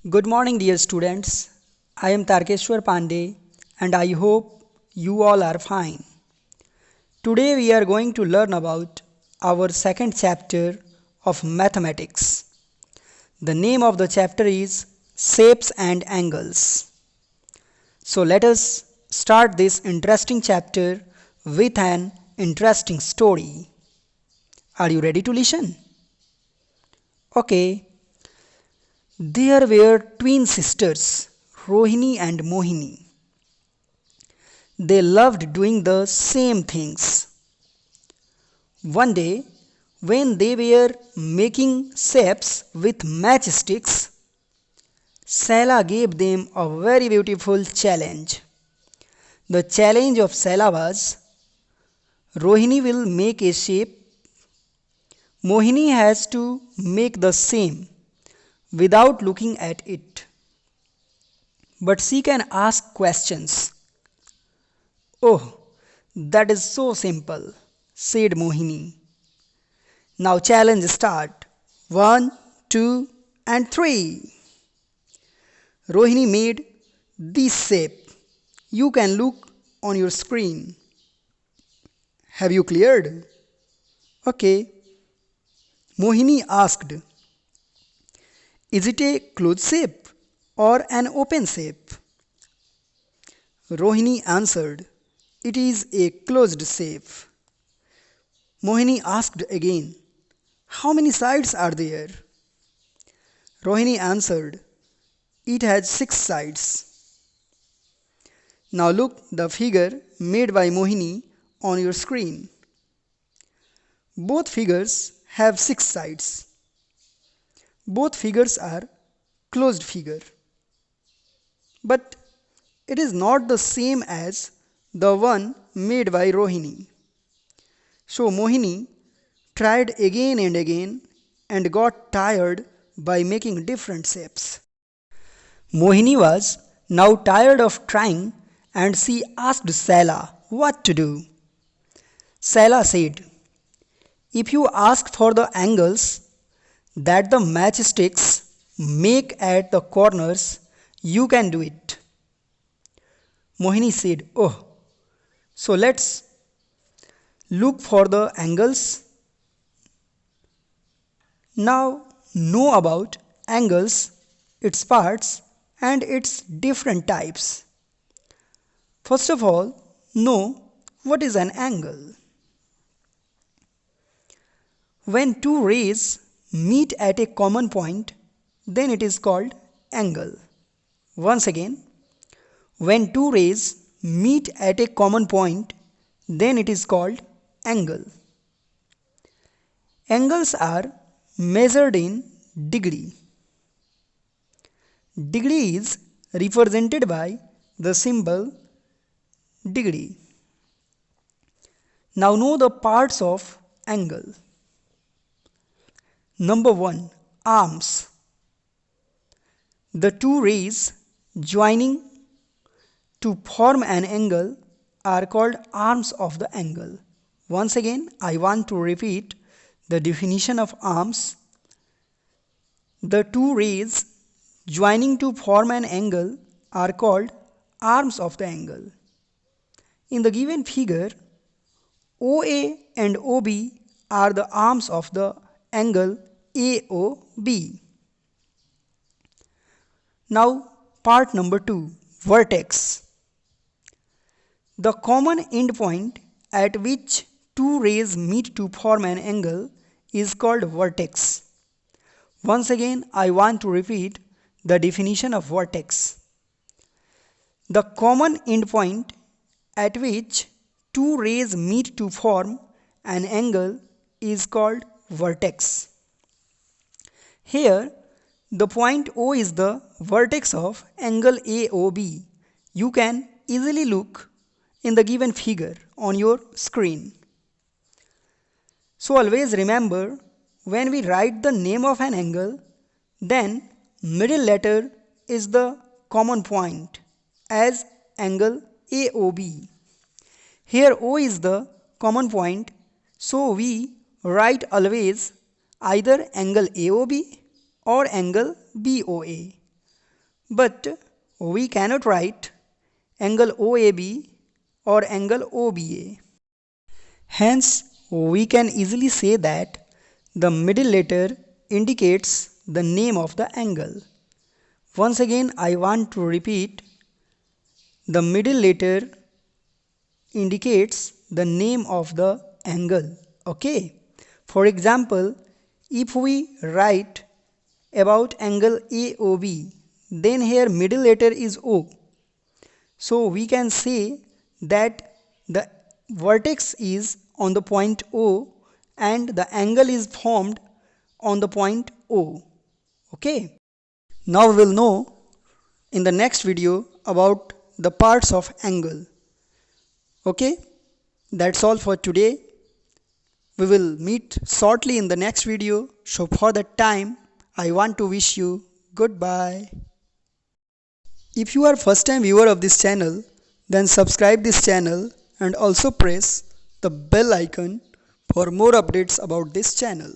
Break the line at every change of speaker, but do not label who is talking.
Good morning, dear students. I am Tarkeshwar Pandey and I hope you all are fine. Today we are going to learn about our second chapter of mathematics. The name of the chapter is Shapes and Angles. So let us start this interesting chapter with an interesting story. Are you ready to listen? Okay. There were twin sisters, Rohini and Mohini. They loved doing the same things. One day, when they were making shapes with matchsticks, Sela gave them a very beautiful challenge. The challenge of Sela was Rohini will make a shape, Mohini has to make the same without looking at it. But she can ask questions. Oh, that is so simple, said Mohini. Now challenge start. 1, 2, and 3. Rohini made this shape. You can look on your screen. Have you cleared? Okay. Mohini asked, is it a closed shape or an open shape? Rohini answered, it is a closed shape. Mohini asked again, how many sides are there? Rohini answered, it has 6 sides. Now look the figure made by Mohini on your screen. Both figures have 6 sides. Both figures are closed figure. But it is not the same as the one made by Rohini. So Mohini tried again and again and got tired by making different shapes. Mohini was now tired of trying and she asked Sela what to do. Sela said, if you ask for the angles that the matchsticks make at the corners, you can do it. Mohini said, oh, so let's look for the angles. Now know about angles, its parts and its different types. First of all, know what is an angle. When two rays meet at a common point, then it is called angle. Once again, when two rays meet at a common point, then it is called angle. Angles are measured in degree. Degree is represented by the symbol degree. Now know the parts of angle. Number 1. Arms. The two rays joining to form an angle are called arms of the angle. Once again, I want to repeat the definition of arms. The two rays joining to form an angle are called arms of the angle. In the given figure, OA and OB are the arms of the angle AOB. Now part number 2, vertex. The common endpoint at which two rays meet to form an angle is called vertex. Once again, I want to repeat the definition of vertex. The common endpoint at which two rays meet to form an angle is called vertex. Here, the point O is the vertex of angle AOB. You can easily look in the given figure on your screen. So always remember, when we write the name of an angle, then middle letter is the common point as angle AOB. Here O is the common point, so we write always either angle AOB or angle BOA. But we cannot write angle OAB or angle OBA. Hence, we can easily say that the middle letter indicates the name of the angle. Once again, I want to repeat, the middle letter indicates the name of the angle. Okay. For example, if we write about angle AOB, then here middle letter is O. So we can say that the vertex is on the point O and the angle is formed on the point O. Okay. Now we will know in the next video about the parts of angle. Okay. That's all for today. We will meet shortly in the next video. So for that time, I want to wish you goodbye. If you are first time viewer of this channel, then subscribe this channel and also press the bell icon for more updates about this channel.